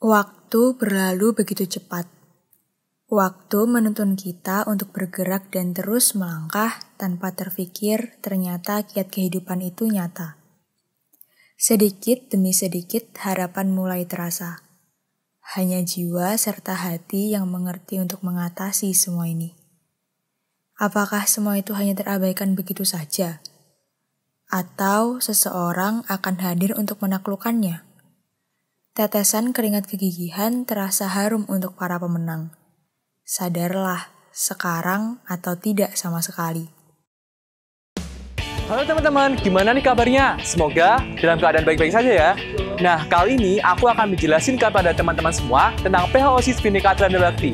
Waktu berlalu begitu cepat. Waktu menuntun kita untuk bergerak dan terus melangkah tanpa terfikir ternyata kiat kehidupan itu nyata. Sedikit demi sedikit harapan mulai terasa. Hanya jiwa serta hati yang mengerti untuk mengatasi semua ini. Apakah semua itu hanya terabaikan begitu saja? Atau seseorang akan hadir untuk menaklukkannya? Tetesan keringat kegigihan terasa harum untuk para pemenang. Sadarlah, sekarang atau tidak sama sekali. Halo teman-teman, gimana nih kabarnya? Semoga dalam keadaan baik-baik saja ya. Nah, kali ini aku akan menjelasin kepada teman-teman semua tentang PH OSIS Bhinneka Trisatya Bakti.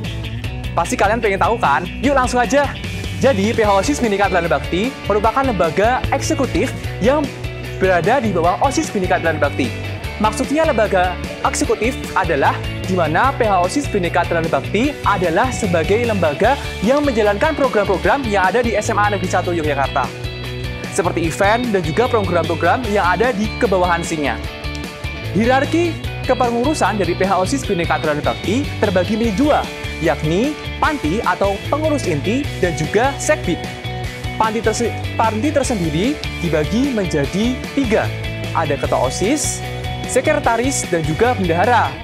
Pasti kalian pengen tahu kan? Yuk langsung aja. Jadi, PH OSIS Bhinneka Trisatya Bakti merupakan lembaga eksekutif yang berada di bawah OSIS Bhinneka Trisatya Bakti. Maksudnya lembaga eksekutif adalah di mana PH OSIS Bhinneka Trisatya Bakti adalah sebagai lembaga yang menjalankan program-program yang ada di SMA Negeri 1 Yogyakarta. Seperti event dan juga program-program yang ada di kebawahansinya. Hierarki kepengurusan dari PH OSIS Bhinneka Trisatya Bakti terbagi menjadi dua, yakni Panti atau pengurus inti dan juga Sekbid. Panti tersendiri dibagi menjadi tiga, ada ketua OSIS, sekretaris, dan juga bendahara.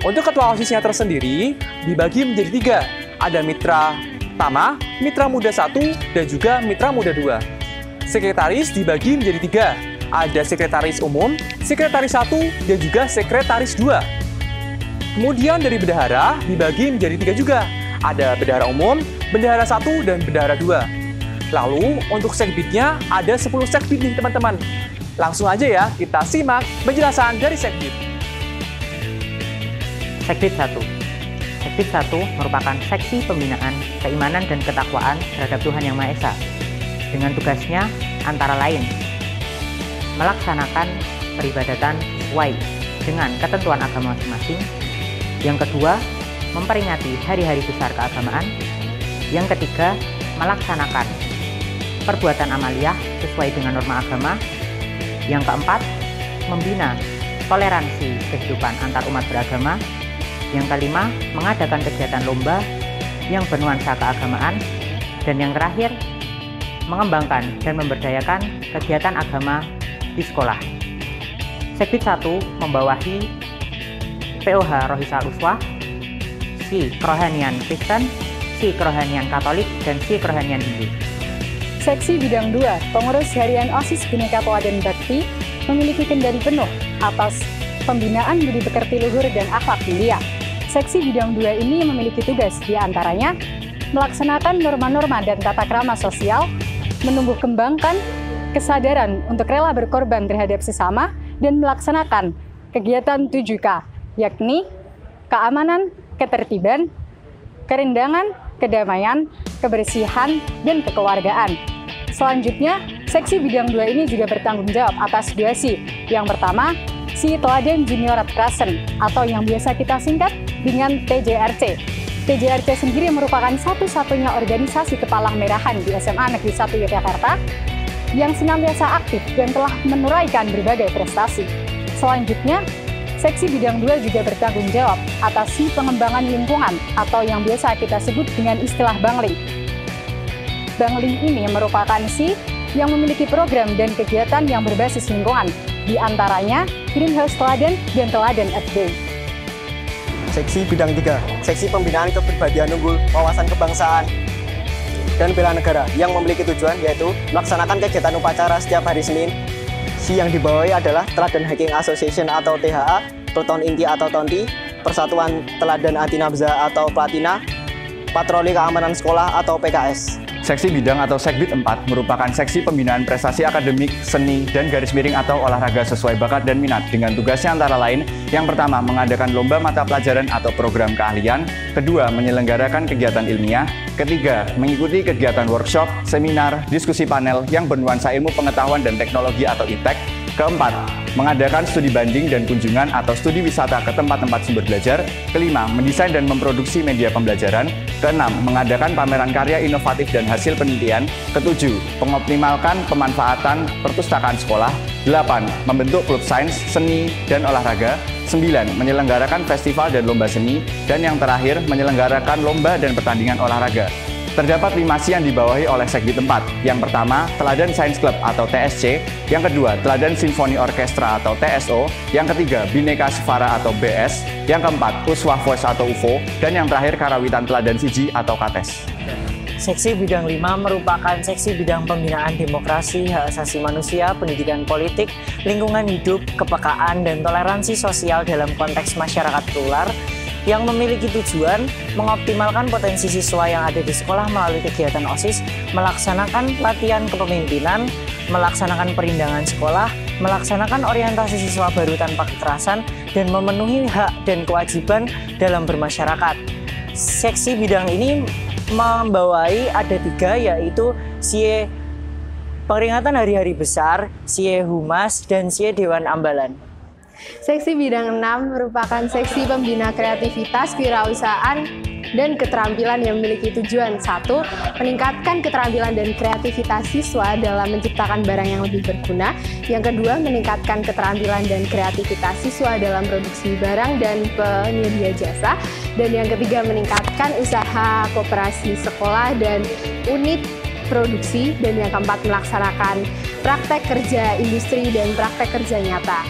Untuk ketua OSISnya tersendiri dibagi menjadi tiga, ada mitra utama, mitra muda 1, dan juga mitra muda 2. Sekretaris dibagi menjadi tiga, ada sekretaris umum, sekretaris 1, dan juga sekretaris 2. Kemudian dari bendahara dibagi menjadi tiga juga, ada bendahara umum, bendahara 1, dan bendahara 2. Lalu untuk sekbidnya ada 10 sekbid nih teman-teman. Langsung aja ya, kita simak penjelasan dari Sekbid. Sekbid 1. Sekbid 1 merupakan seksi pembinaan keimanan dan ketakwaan terhadap Tuhan Yang Maha Esa. Dengan tugasnya antara lain melaksanakan peribadatan sesuai dengan ketentuan agama masing-masing. Yang kedua, memperingati hari-hari besar keagamaan. Yang ketiga, melaksanakan perbuatan amaliyah sesuai dengan norma agama. Yang keempat, membina toleransi kehidupan antar umat beragama. Yang kelima, mengadakan kegiatan lomba yang bernuansa keagamaan. Dan yang terakhir, mengembangkan dan memberdayakan kegiatan agama di sekolah. Sekbid 1 membawahi POH Rohisa Uswah, Si Kerohanian Kristen, Si Kerohanian Katolik, dan Si Kerohanian Hindu. Seksi Bidang 2, Pengurus Harian OSIS Bhinneka Trisatya Bakti memiliki kendali penuh atas pembinaan budi pekerti luhur dan akhlak mulia. Seksi Bidang 2 ini memiliki tugas diantaranya melaksanakan norma-norma dan tata krama sosial, menumbuh kembangkan kesadaran untuk rela berkorban terhadap sesama, dan melaksanakan kegiatan 7K, yakni keamanan, ketertiban, kerendangan, kedamaian, kebersihan, dan kekeluargaan. Selanjutnya, seksi bidang 2 ini juga bertanggung jawab atas 2 Si. Yang pertama, Si Teladan Juniorat Krasen, atau yang biasa kita singkat dengan TJRC. TJRC sendiri merupakan satu-satunya organisasi kepalang merahan di SMA Negeri 1 Yogyakarta yang senantiasa aktif dan telah menuraikan berbagai prestasi. Selanjutnya, seksi bidang 2 juga bertanggung jawab atas Si Pengembangan Lingkungan, atau yang biasa kita sebut dengan istilah Bangling. Bangling ini merupakan Si yang memiliki program dan kegiatan yang berbasis lingkungan, di antaranya Greenhouse Teladan dan Teladan FD. Seksi Bidang 3, Seksi Pembinaan Kepribadian Unggul, Wawasan Kebangsaan, dan Bela Negara yang memiliki tujuan yaitu melaksanakan kegiatan upacara setiap hari Senin. Si yang dibawahi adalah Teladan Hiking Association atau THA, Peleton Inti atau TONTI, Persatuan Teladan Anti Nabza atau Platina, Patroli Keamanan Sekolah atau PKS. Seksi bidang atau Sekbid 4 merupakan seksi pembinaan prestasi akademik, seni, dan garis miring atau olahraga sesuai bakat dan minat dengan tugasnya antara lain yang pertama, mengadakan lomba mata pelajaran atau program keahlian, kedua, menyelenggarakan kegiatan ilmiah, ketiga, mengikuti kegiatan workshop, seminar, diskusi panel yang bernuansa ilmu pengetahuan dan teknologi atau IPTEK, keempat, mengadakan studi banding dan kunjungan atau studi wisata ke tempat-tempat sumber belajar, kelima, mendesain dan memproduksi media pembelajaran, keenam, mengadakan pameran karya inovatif dan hasil penelitian, ketujuh, mengoptimalkan pemanfaatan perpustakaan sekolah, 8. Membentuk klub sains, seni, dan olahraga, 9. Menyelenggarakan festival dan lomba seni. Dan yang terakhir, menyelenggarakan lomba dan pertandingan olahraga. Terdapat 5 C yang dibawahi oleh Sekbid 4. Yang pertama, Teladan Science Club atau TSC. Yang kedua, Teladan Simfoni Orkestra atau TSO. Yang ketiga, Bhinneka Suara atau BS. Yang keempat, Uswah Voice atau UFO. Dan yang terakhir, Karawitan Teladan Siji atau KATES. Seksi bidang 5 merupakan seksi bidang pembinaan demokrasi, hak asasi manusia, pendidikan politik, lingkungan hidup, kepekaan, dan toleransi sosial dalam konteks masyarakat plural yang memiliki tujuan mengoptimalkan potensi siswa yang ada di sekolah melalui kegiatan OSIS, melaksanakan latihan kepemimpinan, melaksanakan perindangan sekolah, melaksanakan orientasi siswa baru tanpa kekerasan, dan memenuhi hak dan kewajiban dalam bermasyarakat. Seksi bidang ini membawahi ada 3, yaitu SIE Peringatan Hari-Hari Besar, SIE Humas, dan SIE Dewan Ambalan. Seksi bidang 6 merupakan seksi pembina kreativitas, kewirausahaan, dan keterampilan yang memiliki tujuan 1. Meningkatkan keterampilan dan kreativitas siswa dalam menciptakan barang yang lebih berguna. Yang kedua, meningkatkan keterampilan dan kreativitas siswa dalam produksi barang dan penyedia jasa. Dan yang ketiga, meningkatkan usaha koperasi sekolah dan unit produksi. Dan yang keempat, melaksanakan praktek kerja industri dan praktek kerja nyata.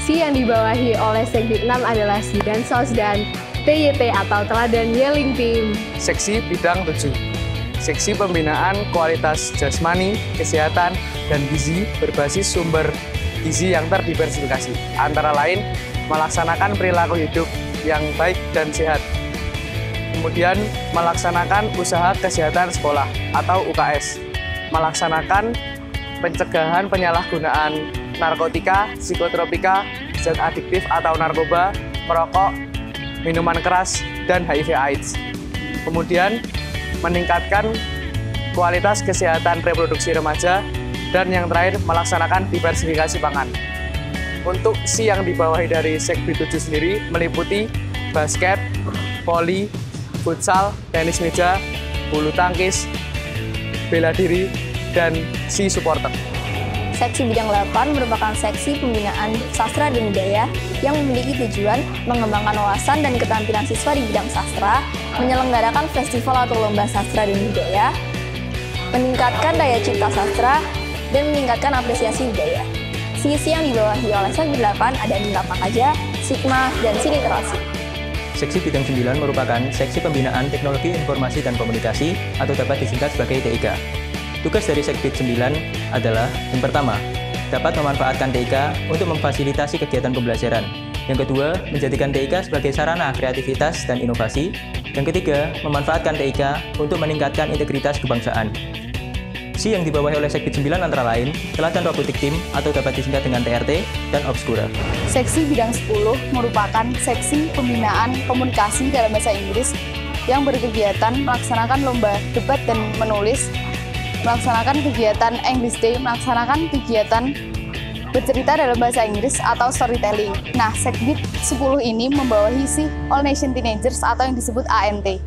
Si yang dibawahi oleh Sekbid 6 adalah Si Dansos dan TYT atau Teladan Yelling Team. Seksi bidang 7. Seksi pembinaan kualitas jasmani, kesehatan, dan gizi berbasis sumber gizi yang terdiversifikasi. Antara lain, melaksanakan perilaku hidup yang baik dan sehat. Kemudian, melaksanakan usaha kesehatan sekolah atau UKS. Melaksanakan pencegahan penyalahgunaan narkotika, psikotropika, zat adiktif atau narkoba, merokok, minuman keras, dan HIV/AIDS. Kemudian, meningkatkan kualitas kesehatan reproduksi remaja, dan yang terakhir, melaksanakan diversifikasi pangan. Untuk si yang dibawahi dari Sekbid 7 sendiri meliputi basket, voli, futsal, tenis meja, bulu tangkis, bela diri, dan si supporter. Seksi bidang 8 merupakan seksi pembinaan sastra dan budaya yang memiliki tujuan mengembangkan wawasan dan keterampilan siswa di bidang sastra, menyelenggarakan festival atau lomba sastra dan budaya, meningkatkan daya cipta sastra, dan meningkatkan apresiasi budaya. Sisi yang dibawahi oleh Sekbid 8 ada Nila Pakaja, Sigma, dan Si Literasi. Seksi bidang 9 merupakan seksi pembinaan teknologi informasi dan komunikasi atau dapat disingkat sebagai TIK. Tugas dari Sekbid 9 adalah yang pertama, dapat memanfaatkan TIK untuk memfasilitasi kegiatan pembelajaran. Yang kedua, menjadikan TIK sebagai sarana kreativitas dan inovasi. Yang ketiga, memanfaatkan TIK untuk meningkatkan integritas kebangsaan. Si yang dibawahi oleh Sekbid 9 antara lain, Teladan Robotik Team atau dapat disingkat dengan TRT, dan Obscura. Seksi bidang 10 merupakan seksi pembinaan komunikasi dalam bahasa Inggris yang berkegiatan melaksanakan lomba debat dan menulis, melaksanakan kegiatan English Day, melaksanakan kegiatan bercerita dalam bahasa Inggris atau storytelling. Nah, Sekbid 10 ini membawahi si All Nation Teenagers atau yang disebut ANT.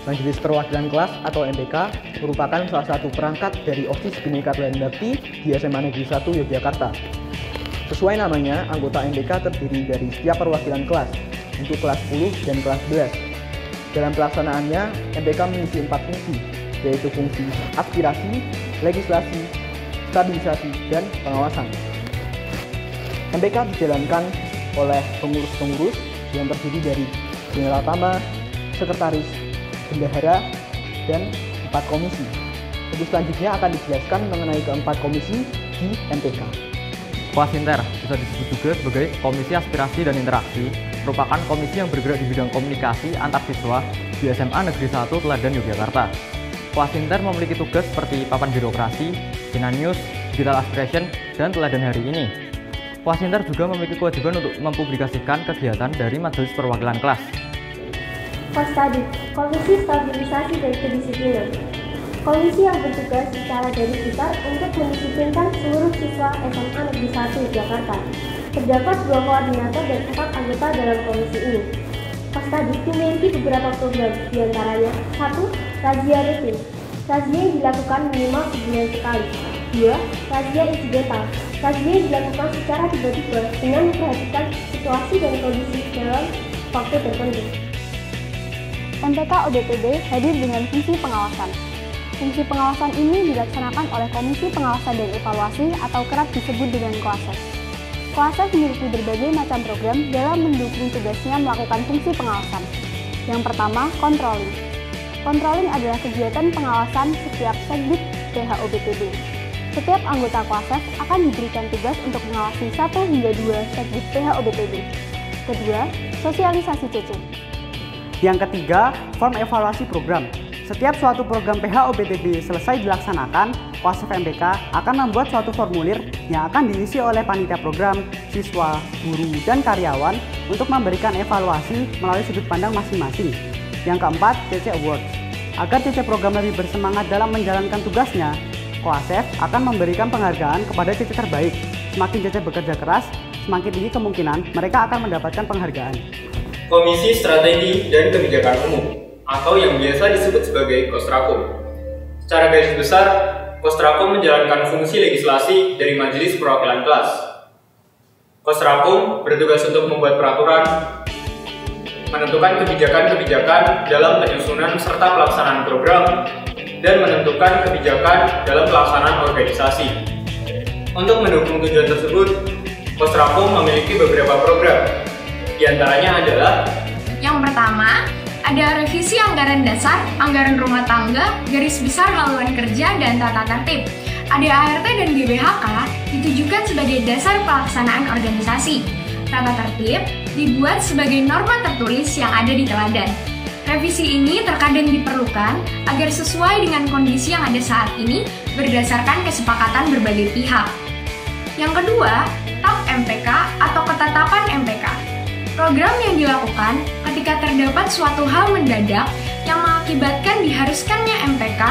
Majelis Perwakilan Kelas atau MPK merupakan salah satu perangkat dari OSIS Bhinneka Tunggal Bakti di SMA Negeri 1 Yogyakarta. Sesuai namanya, anggota MPK terdiri dari setiap perwakilan kelas untuk kelas 10 dan kelas 11. Dalam pelaksanaannya, MPK mengisi 4 fungsi, yaitu fungsi aspirasi, legislasi, stabilisasi, dan pengawasan. MPK dijalankan oleh pengurus-pengurus yang terdiri dari Bendahara Utama, Sekretaris, Bendahara, dan 4 komisi. Untuk selanjutnya akan dijelaskan mengenai keempat komisi di MPK. Koasinter bisa disebut juga sebagai Komisi Aspirasi dan Interaksi, merupakan komisi yang bergerak di bidang komunikasi antar siswa di SMA Negeri 1 Teladan Yogyakarta. Koasinter memiliki tugas seperti papan birokrasi, Sinan News, Digital Aspiration, dan Teladan Hari Ini. Koasinter juga memiliki kewajiban untuk mempublikasikan kegiatan dari Majelis Perwakilan Kelas. Kostadi, Komisi Stabilisasi dan Kedisiplinan. Komisi yang bertugas secara garis besar untuk mendisiplinkan seluruh siswa SMA Negeri 1 Jakarta. Terdapat 2 koordinator dan 4 anggota dalam komisi ini. Kostadi memiliki beberapa program, diantaranya 1. Razia rutin. Razia yang dilakukan minimal sebulan sekali. 2. Razia incidental. Razia dilakukan secara tiba-tiba dengan memperhatikan situasi dan kondisi dalam waktu tertentu. MPK OBTB hadir dengan fungsi pengawasan. Fungsi pengawasan ini dilaksanakan oleh Komisi Pengawasan dan Evaluasi atau kerap disebut dengan KOASEF. KOASEF memiliki berbagai macam program dalam mendukung tugasnya melakukan fungsi pengawasan. Yang pertama, controlling. Controlling adalah kegiatan pengawasan setiap Sekbid PH-OBTB. Setiap anggota KOASEF akan diberikan tugas untuk mengawasi 1 hingga 2 Sekbid PH-OBTB. Kedua, sosialisasi CC. Yang ketiga, form evaluasi program. Setiap suatu program PH-OBTB selesai dilaksanakan, KOASEF MPK akan membuat suatu formulir yang akan diisi oleh panitia program, siswa, guru, dan karyawan untuk memberikan evaluasi melalui sudut pandang masing-masing. Yang keempat, CC Awards. Agar CC program lebih bersemangat dalam menjalankan tugasnya, KOASEF akan memberikan penghargaan kepada CC terbaik. Semakin CC bekerja keras, semakin tinggi kemungkinan mereka akan mendapatkan penghargaan. Komisi Strategi dan Kebijakan Umum, atau yang biasa disebut sebagai Kostrakum. Secara garis besar, Kostrakum menjalankan fungsi legislasi dari Majelis Perwakilan Kelas. Kostrakum bertugas untuk membuat peraturan, menentukan kebijakan-kebijakan dalam penyusunan serta pelaksanaan program, dan menentukan kebijakan dalam pelaksanaan organisasi. Untuk mendukung tujuan tersebut, Kostrakum memiliki beberapa program. Di antaranya adalah: yang pertama, ada revisi anggaran dasar, anggaran rumah tangga, garis besar haluan kerja, dan tata tertib. Ada ART dan GBHK ditujukan sebagai dasar pelaksanaan organisasi. Tata tertib dibuat sebagai norma tertulis yang ada di teladan. Revisi ini terkadang diperlukan agar sesuai dengan kondisi yang ada saat ini berdasarkan kesepakatan berbagai pihak. Yang kedua, TAP MPK atau ketetapan MPK. Program yang dilakukan ketika terdapat suatu hal mendadak yang mengakibatkan diharuskannya MPK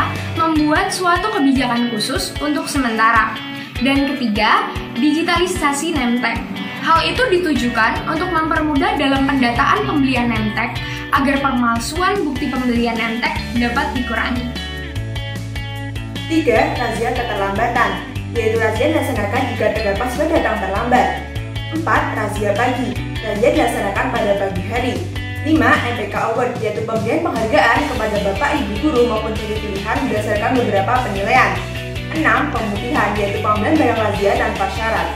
membuat suatu kebijakan khusus untuk sementara. Dan ketiga, digitalisasi Nemtek. Hal itu ditujukan untuk mempermudah dalam pendataan pembelian Nemtek agar pemalsuan bukti pembelian Nemtek dapat dikurangi. 3. Razia keterlambatan, yaitu razia dilaksanakan jika terdapat surat datang terlambat. 4. Razia pagi. Razia dilaksanakan pada pagi hari. 5. MPK Award, yaitu pemberian penghargaan kepada Bapak Ibu Guru maupun siswa pilihan berdasarkan beberapa penilaian. 6. Pemutihan, yaitu pemberian barang razia tanpa syarat.